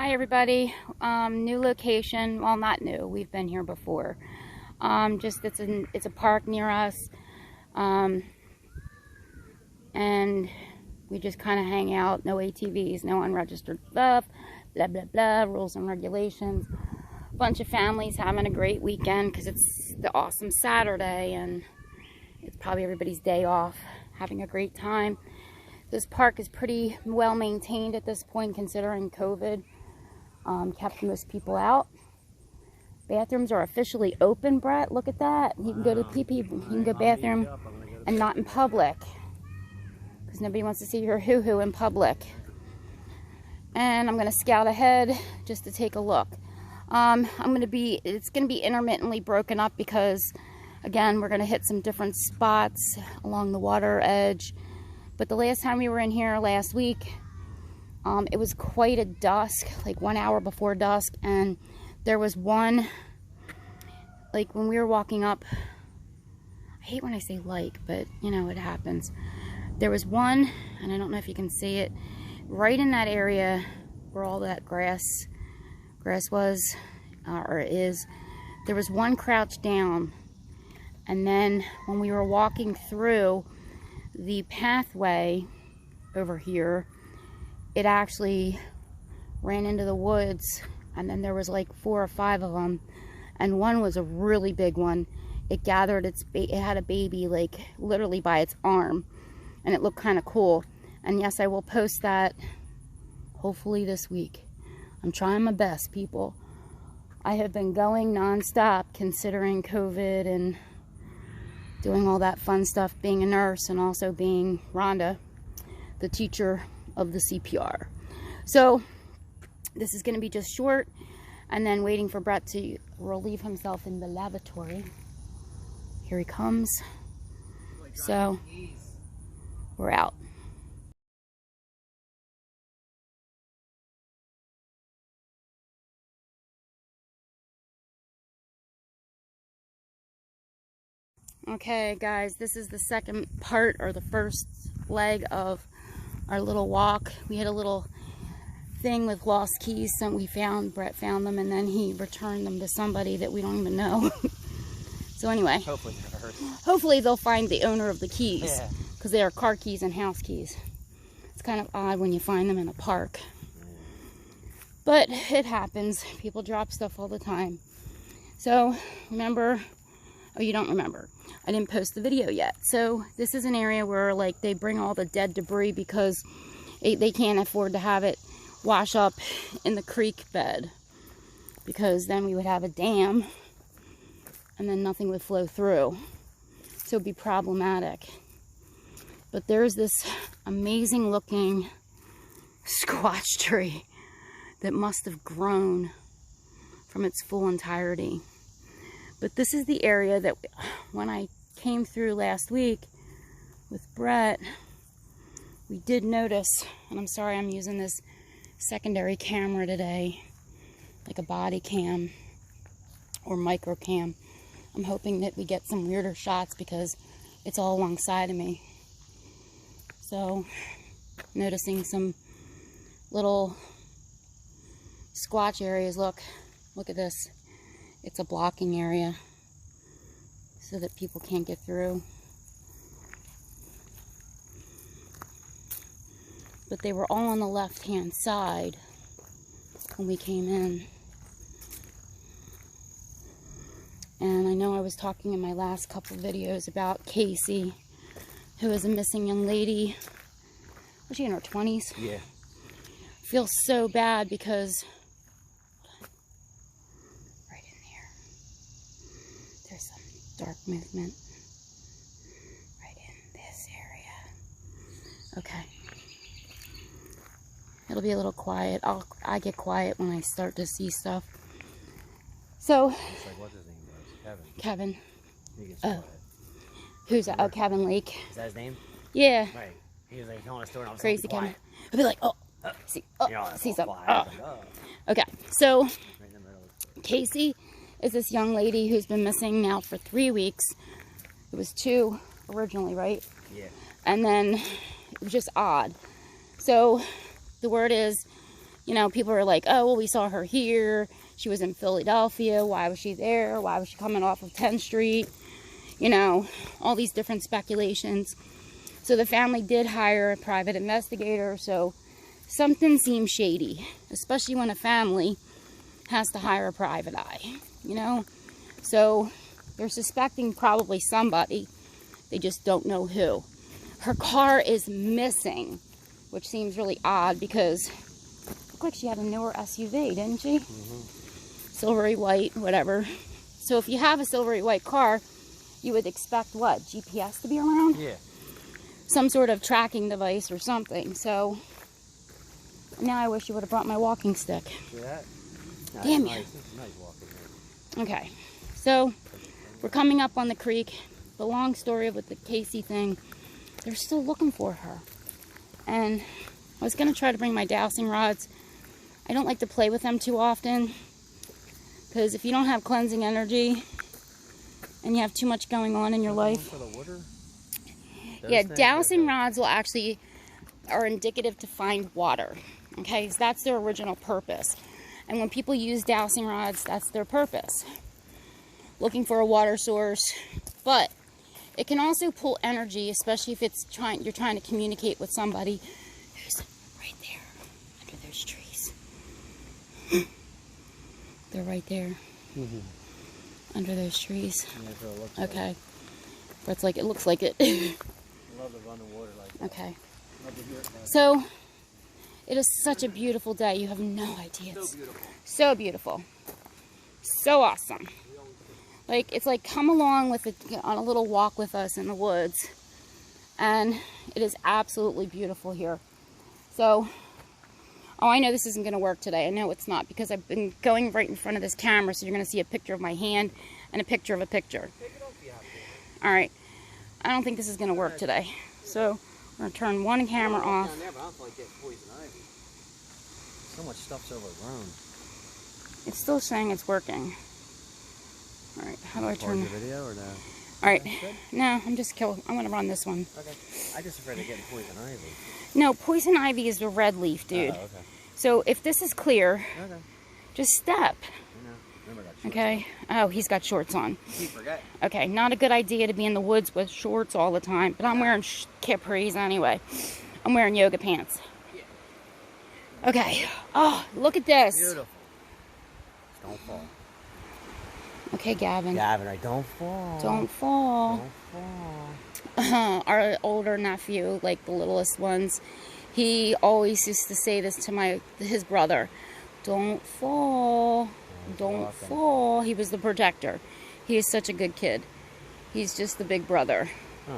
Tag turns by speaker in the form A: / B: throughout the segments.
A: Hi everybody, new location. Well, not new, we've been here before. Just it's a park near us, and we just kind of hang out. No ATVs, no unregistered stuff, blah blah blah, rules and regulations. Bunch of families having a great weekend because it's the awesome Saturday and it's probably everybody's day off, having a great time. This park is pretty well maintained at this point considering COVID. Kept most people out. Bathrooms are officially open, Brett. Look at that. You can go to pee-pee, you can go bathroom and not in public. Because nobody wants to see your hoo-hoo in public. And I'm going to scout ahead just to take a look. It's going to be intermittently broken up because, again, we're going to hit some different spots along the water edge. But the last time we were in here last week, it was quite a dusk, like 1 hour before dusk, and there was one, like when we were walking up, I hate when I say like, but you know, it happens. There was one, and I don't know if you can see it, right in that area where all that grass was, or is, there was one crouched down, and then when we were walking through the pathway over here, it actually ran into the woods, and then there was like 4 or 5 of them, and one was a really big one. It gathered it had a baby like literally by its arm, and it looked kind of cool. And yes, I will post that hopefully this week. I'm trying my best, people. I have been going non-stop considering COVID and doing all that fun stuff, being a nurse and also being Rhonda, the teacher of the CPR. So this is going to be just short, and then waiting for Brett to relieve himself in the lavatory. Here he comes. So we're out. Okay guys, this is the second part, or the first leg of our little walk. We had a little thing with lost keys that we found. Brett found them and then he returned them to somebody that we don't even know. So anyway, hopefully they'll find the owner of the keys, because they are car keys and house keys. It's kind of odd when you find them in a park, but it happens. People drop stuff all the time. So remember, oh, you don't remember, I didn't post the video yet. So this is an area where like they bring all the dead debris because they can't afford to have it wash up in the creek bed, because then we would have a dam and then nothing would flow through. So it'd be problematic. But there's this amazing looking squash tree that must have grown from its full entirety. But this is the area that when I came through last week with Brett, we did notice, and I'm sorry I'm using this secondary camera today, like a body cam or micro cam. I'm hoping that we get some weirder shots because it's all alongside of me. So, noticing some little squatch areas. Look at this. It's a blocking area so that people can't get through. But they were all on the left-hand side when we came in. And I know I was talking in my last couple videos about Casey, who is a missing young lady. Was she in her 20s?
B: Yeah.
A: I feel so bad because right in there, there's some dark movement right in this area. Okay. It'll be a little quiet. I get quiet when I start to see stuff. So,
B: It's like, what's his name was?
A: Kevin.
B: He gets
A: Oh.
B: quiet.
A: Who's that? Oh, Kevin Lake.
B: Is that his name?
A: Yeah.
B: Right. He was like telling a story and all of a sudden
A: Crazy
B: quiet.
A: Kevin. He'll be like, oh, see, oh,
B: You know, it's
A: see
B: all
A: something.
B: quiet.
A: Oh.
B: I was like, oh.
A: Okay, so
B: Right in the middle of the story.
A: Casey is this young lady who's been missing now for 3 weeks. It was 2 originally, right?
B: Yeah.
A: And then it was just odd. So the word is You know, people are like, oh, well, we saw her here. She was in Philadelphia. Why was she there? Why was she coming off of 10th Street? You know, all these different speculations. So the family did hire a private investigator. So something seems shady, especially when a family has to hire a private eye, you know? So they're suspecting probably somebody. They just don't know who. Her car is missing, which seems really odd because it looked like she had a newer SUV, didn't she? Silvery white, whatever. So if you have a silvery white car, you would expect what? GPS to be around?
B: Yeah.
A: Some sort of tracking device or something. So now I wish you would have brought my walking stick.
B: See that? No,
A: Damn
B: it's
A: you.
B: nice. It's nice walking here.
A: Okay, so we're coming up on the creek. The long story with the Casey thing, they're still looking for her. And I was going to try to bring my dowsing rods. I don't like to play with them too often, because if you don't have cleansing energy and you have too much going on in your life.
B: For the water?
A: Yeah, dowsing rods are indicative to find water. Okay, so that's their original purpose. And when people use dowsing rods, that's their purpose. Looking for a water source. But it can also pull energy, especially if you're trying to communicate with somebody who's right there under those trees. They're right there. Under those trees.
B: Yeah, that's what it looks
A: Okay. But it looks like it.
B: like. Love to run the water like that.
A: Okay.
B: Love to hear it.
A: So, it is such a beautiful day. You have no idea. It's
B: So beautiful.
A: so beautiful. So awesome. Like, it's like come along on a little walk with us in the woods. And it is absolutely beautiful here. So, oh, I know this isn't going to work today. I know it's not because I've been going right in front of this camera. So you're going to see a picture of my hand and a picture of a picture. All right. I don't think this is going to work today. So, we're going to turn one camera off.
B: Down there, but I don't feel like getting poison ivy. So much stuff's overgrown.
A: It's still saying it's working. All right, how do I turn?
B: The video or no?
A: All right,
B: Good?
A: no, I'm going to run this one.
B: Okay. I'm just afraid of getting poison ivy.
A: No, poison ivy is the red leaf, dude.
B: Oh, okay.
A: So if this is clear,
B: Okay.
A: just step.
B: You know, remember I got shorts
A: Okay. Oh, he's got shorts on.
B: on. Keep forgetting.
A: Okay, not a good idea to be in the woods with shorts all the time. But I'm wearing capris anyway. I'm wearing yoga pants. Okay. Oh, look at this.
B: Beautiful. Don't fall.
A: Okay, Gavin.
B: Gavin, right? Don't fall.
A: Don't fall.
B: Don't fall.
A: Our older nephew, like the littlest ones, he always used to say this to his brother. Don't fall. Don't fall. He was the protector. He is such a good kid. He's just the big brother.
B: Huh.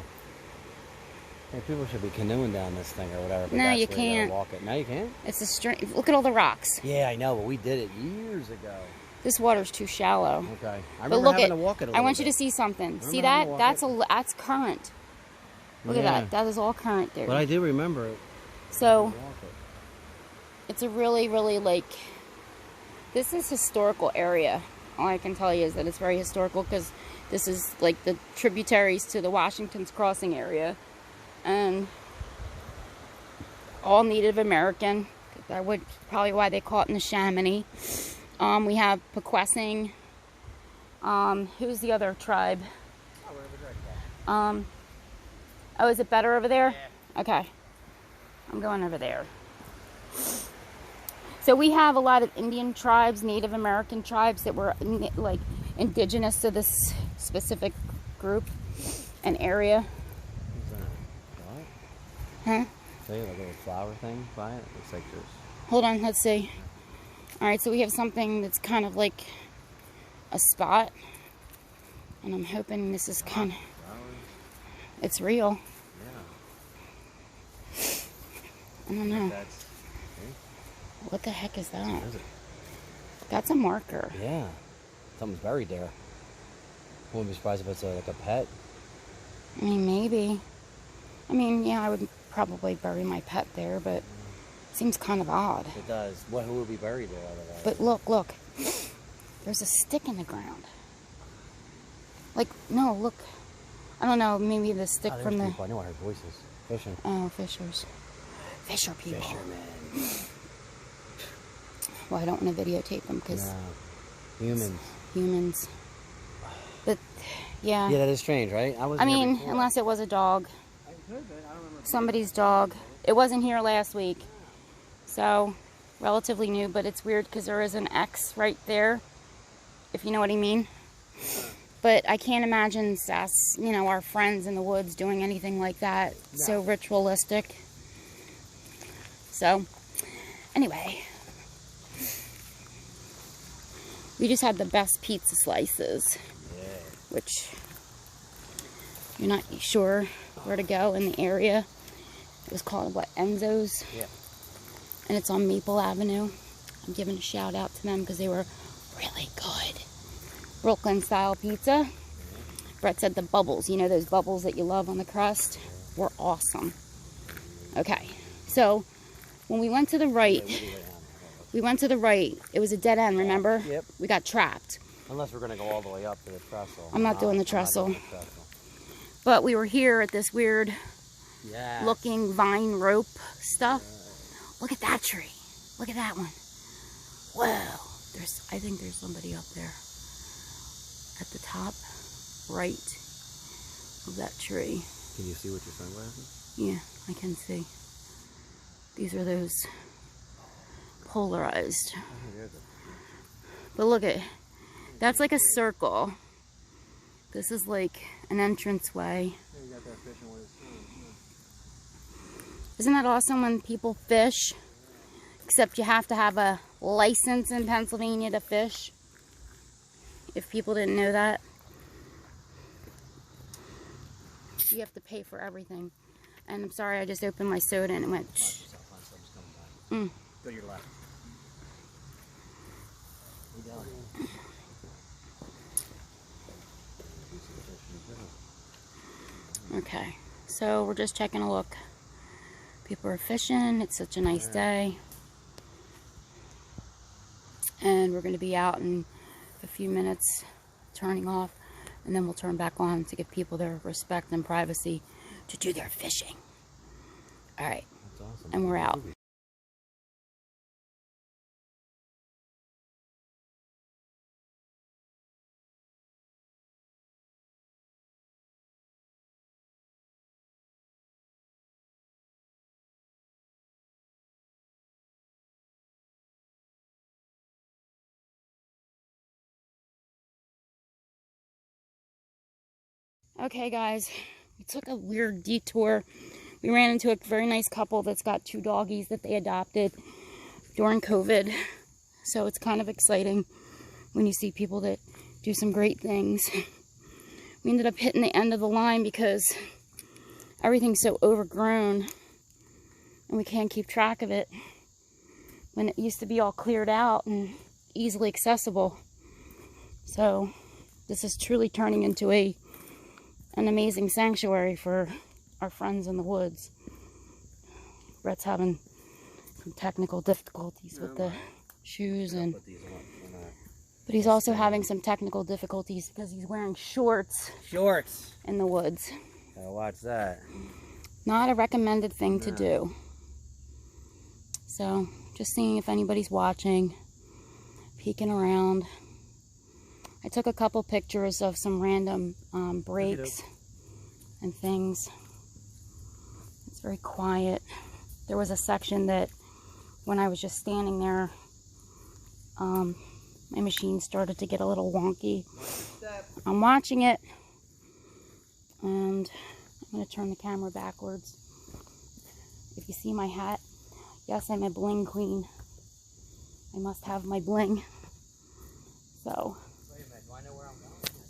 B: Hey, people should be canoeing down this thing or whatever. But
A: No,
B: that's
A: you
B: where
A: can't.
B: gotta walk it. No, you can't?
A: It's a strange. Look at all the rocks.
B: Yeah, I know, but we did it years ago.
A: This water's too shallow.
B: Okay. I
A: But
B: remember
A: look
B: having
A: at.
B: to walk it a
A: I
B: little
A: want you
B: bit.
A: to see something.
B: Remember
A: See
B: having
A: that?
B: to walk
A: That's current. Look at
B: Yeah.
A: that. That is all current there.
B: But I do remember it.
A: So
B: Walk it.
A: it's a really, really this is historical area. All I can tell you is that it's very historical because this is like the tributaries to the Washington's Crossing area. And all Native American. That would probably why they call it in the Chamonix. We have Pequessing. Who's the other tribe? Oh, is it better over there?
B: Yeah.
A: Okay. I'm going over there. So we have a lot of Indian tribes, Native American tribes that were like indigenous to this specific group and area.
B: What?
A: Huh?
B: See, like a little flower thing by it? Looks like there's...
A: Hold on, let's see. Alright, so we have something that's kind of like a spot. And I'm hoping this is kind of...
B: Flowers?
A: It's real.
B: Yeah.
A: I don't know.
B: That's...
A: What the heck is that?
B: What is it?
A: That's a marker.
B: Yeah. Something's buried there. Wouldn't be surprised if it's like a pet.
A: I mean, maybe. I mean, yeah, I would probably bury my pet there, but it seems kind of odd.
B: It does. Who would be buried there otherwise?
A: But look. There's a stick in the ground. Like, no, look. I don't know, maybe the stick
B: Oh,
A: from
B: there's
A: the...
B: people. I know I heard voices. Fishing.
A: Oh, fishers. Fisher people.
B: Fishermen.
A: Well, I don't want to videotape them because
B: Humans.
A: humans. But yeah.
B: Yeah, that is strange, right?
A: I mean, unless it was a dog. Somebody's dog. It wasn't here last week. So, relatively new, but it's weird because there is an X right there, if you know what I mean. But I can't imagine us, you know, our friends in the woods doing anything like that. No. So ritualistic. So, anyway. We just had the best pizza slices. Yeah. Which, you're not sure where to go in the area. It was called, what, Enzo's? Yeah. And it's on Maple Avenue. I'm giving a shout out to them because they were really good. Brooklyn style pizza. Brett said the bubbles, you know those bubbles that you love on the crust, were awesome. Okay, so when we went to the right, it was a dead end, remember?
B: Yep.
A: We got trapped.
B: Unless we're going to go all the way up to the trestle.
A: I'm not doing the trestle. But we were here at this weird looking vine rope stuff. Look at that tree. Look at that one. Whoa. I think there's somebody up there at the top right of that tree.
B: Can you see with your sunglasses?
A: Yeah, I can see. These are those polarized. But look at, that's like a circle. This is like an entranceway. Isn't that awesome when people fish? Except you have to have a license in Pennsylvania to fish. If people didn't know that. You have to pay for everything. And I'm sorry, I just opened my soda and it went.
B: Go to your left.
A: Okay, so we're just checking a look. People are fishing. It's such a nice day. And we're going to be out in a few minutes, turning off, and then we'll turn back on to give people their respect and privacy to do their fishing. All right, that's awesome. And we're out. Okay, guys, we took a weird detour. We ran into a very nice couple that's got 2 doggies that they adopted during COVID. So it's kind of exciting when you see people that do some great things. We ended up hitting the end of the line because everything's so overgrown and we can't keep track of it when it used to be all cleared out and easily accessible. So this is truly turning into an amazing sanctuary for our friends in the woods. Brett's having some technical difficulties with the shoes, but he's also having some technical difficulties because he's wearing shorts in the woods.
B: Gotta watch that.
A: Not a recommended thing to do. So just seeing if anybody's watching, peeking around. I took a couple pictures of some random breaks and things. It's very quiet. There was a section that when I was just standing there, my machine started to get a little wonky. I'm watching it, and I'm going to turn the camera backwards. If you see my hat, yes, I'm a bling queen. I must have my bling. So,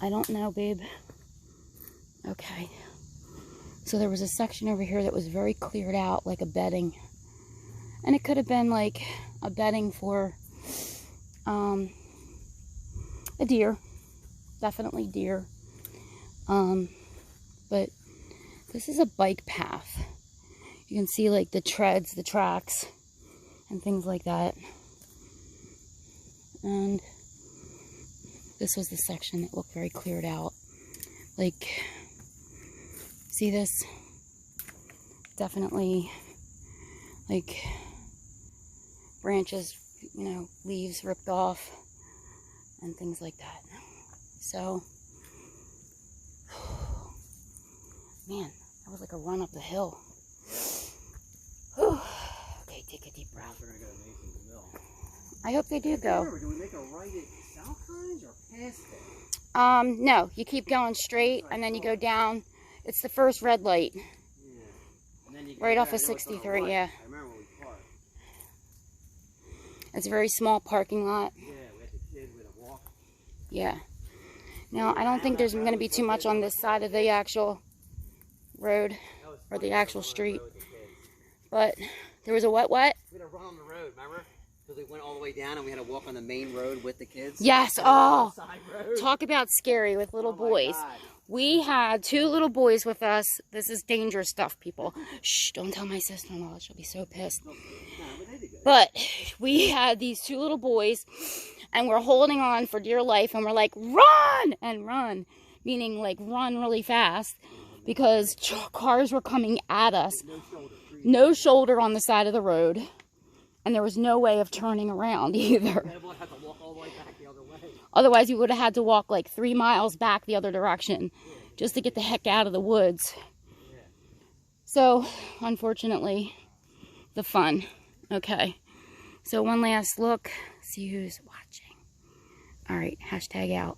A: I don't know, babe. Okay. So there was a section over here that was very cleared out, like a bedding. And it could have been like a bedding for a deer. Definitely deer. But this is a bike path. You can see like the treads, the tracks, and things like that. And this was the section that looked very cleared out. Like, see this? Definitely, like, branches you know, leaves ripped off and things like that. So, man, that was like a run up the hill. Okay, take a deep breath.
B: We're gonna go to Mason's Mill.
A: I hope they do go.
B: Do we make a right at South Hines or past it?
A: No, you keep going straight and then you go down. It's the first red light.
B: Yeah. And then you
A: Right off of 63,
B: right.
A: yeah.
B: I remember when we parked.
A: It's a very small parking lot.
B: Yeah, we had the kids with a walk.
A: Yeah. Now, I don't think there's going to be too much on this side of the actual road or the actual street. But there was a what?
B: We had to run on the road, remember? Because we went all the way down and we had to walk on the main road with the kids.
A: Yes. Oh,
B: Side road.
A: talk about scary with little
B: Oh my
A: boys.
B: God.
A: We had 2 little boys with us. This is dangerous stuff, people. Shh, don't tell my sister-in-law. She'll be so pissed. But we had these 2 little boys, and we're holding on for dear life, and we're like, run! And run, meaning like run really fast, because cars were coming at us. No shoulder on the side of the road, and there was no way of turning around either. Otherwise, we would have had to walk like 3 miles back the other direction just to get the heck out of the woods. So, unfortunately, the fun. Okay. So, one last look. See who's watching. All right. Hashtag out.